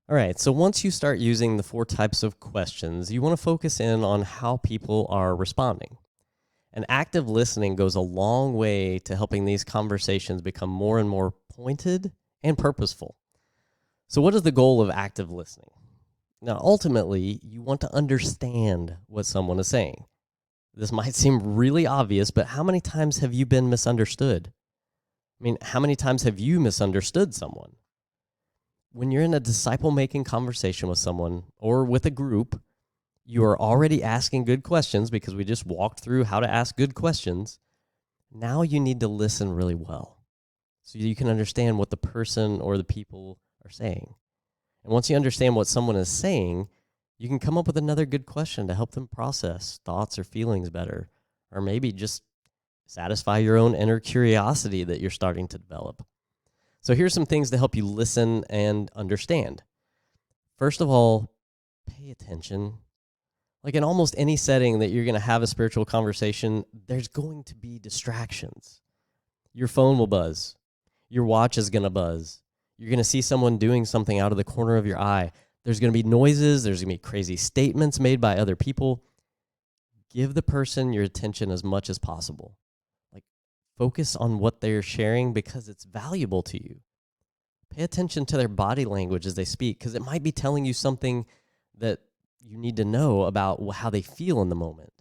All right, so once you start using the four types of questions, you want to focus in on how people are responding. And active listening goes a long way to helping these conversations become more and more pointed and purposeful. So, what is the goal of active listening? Now, ultimately, you want to understand what someone is saying. This might seem really obvious, but how many times have you been misunderstood? I mean, how many times have you misunderstood someone? When you're in a disciple making conversation with someone or with a group, you are already asking good questions because we just walked through how to ask good questions. Now you need to listen really well so you can understand what the person or the people are saying. And once you understand what someone is saying, you can come up with another good question to help them process thoughts or feelings better, or maybe just satisfy your own inner curiosity that you're starting to develop. So here's some things to help you listen and understand. First of all, pay attention. Like in almost any setting that you're going to have a spiritual conversation, there's going to be distractions. Your phone will buzz. Your watch is going to buzz. You're going to see someone doing something out of the corner of your eye. There's going to be noises. There's going to be crazy statements made by other people. Give the person your attention as much as possible. Like, focus on what they're sharing because it's valuable to you. Pay attention to their body language as they speak because it might be telling you something that you need to know about how they feel in the moment.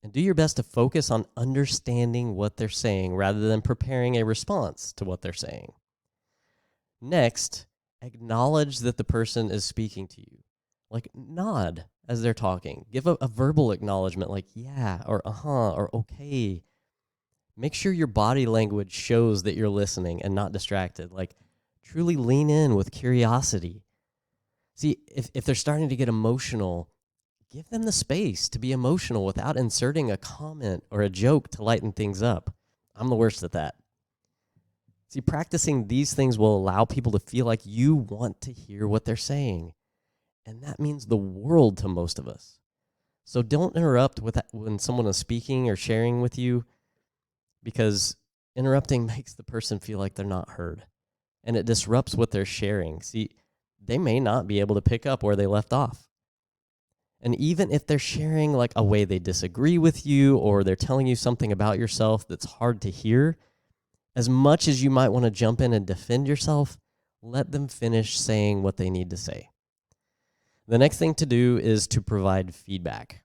And do your best to focus on understanding what they're saying rather than preparing a response to what they're saying. Next, acknowledge that the person is speaking to you. Like, nod as they're talking. Give a verbal acknowledgement like, yeah, or uh-huh, or okay. Make sure your body language shows that you're listening and not distracted. Like, truly lean in with curiosity. See, if they're starting to get emotional, give them the space to be emotional without inserting a comment or a joke to lighten things up. I'm the worst at that. See, practicing these things will allow people to feel like you want to hear what they're saying. And that means the world to most of us. So don't interrupt when someone is speaking or sharing with you, because interrupting makes the person feel like they're not heard. And it disrupts what they're sharing. See, they may not be able to pick up where they left off. And even if they're sharing like a way they disagree with you or they're telling you something about yourself that's hard to hear, as much as you might want to jump in and defend yourself, let them finish saying what they need to say. The next thing to do is to provide feedback.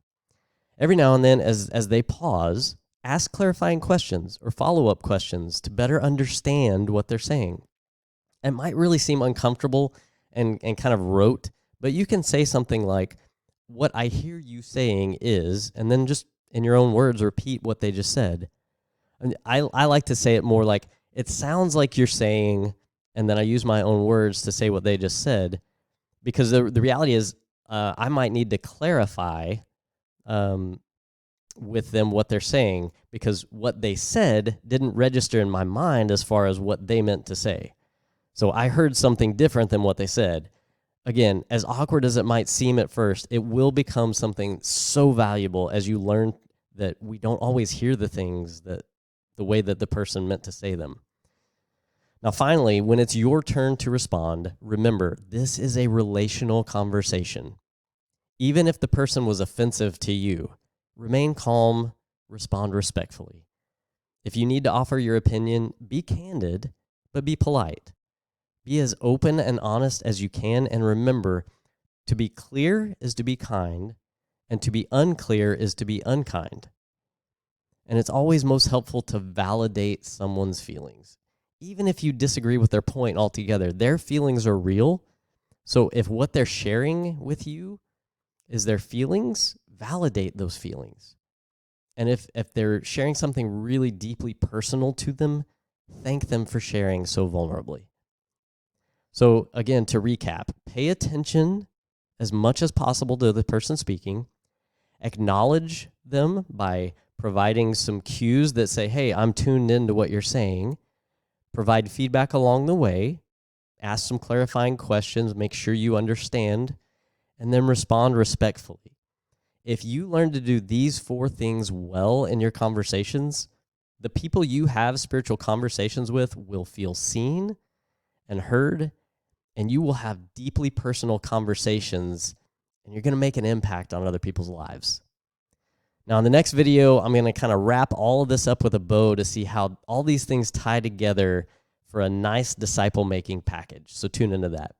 Every now and then, as they pause, ask clarifying questions or follow-up questions to better understand what they're saying. It might really seem uncomfortable and kind of rote, but you can say something like, what I hear you saying is, and then just in your own words, repeat what they just said. And I like to say it more like, it sounds like you're saying, and then I use my own words to say what they just said, because the reality is I might need to clarify with them what they're saying, because what they said didn't register in my mind as far as what they meant to say. So I heard something different than what they said. Again, as awkward as it might seem at first, it will become something so valuable as you learn that we don't always hear the things that the way that the person meant to say them. Now, finally, when it's your turn to respond, remember, this is a relational conversation. Even if the person was offensive to you, remain calm, respond respectfully. If you need to offer your opinion, be candid, but be polite. Be as open and honest as you can, and remember, to be clear is to be kind, and to be unclear is to be unkind. And it's always most helpful to validate someone's feelings. Even if you disagree with their point altogether, their feelings are real. So if what they're sharing with you is their feelings, validate those feelings. And if they're sharing something really deeply personal to them, thank them for sharing so vulnerably. So again, to recap, pay attention as much as possible to the person speaking. Acknowledge them by providing some cues that say, hey, I'm tuned into what you're saying. Provide feedback along the way. Ask some clarifying questions. Make sure you understand. And then respond respectfully. If you learn to do these four things well in your conversations, the people you have spiritual conversations with will feel seen and heard, and you will have deeply personal conversations, and you're going to make an impact on other people's lives. Now, in the next video, I'm going to kind of wrap all of this up with a bow to see how all these things tie together for a nice disciple-making package. So tune into that.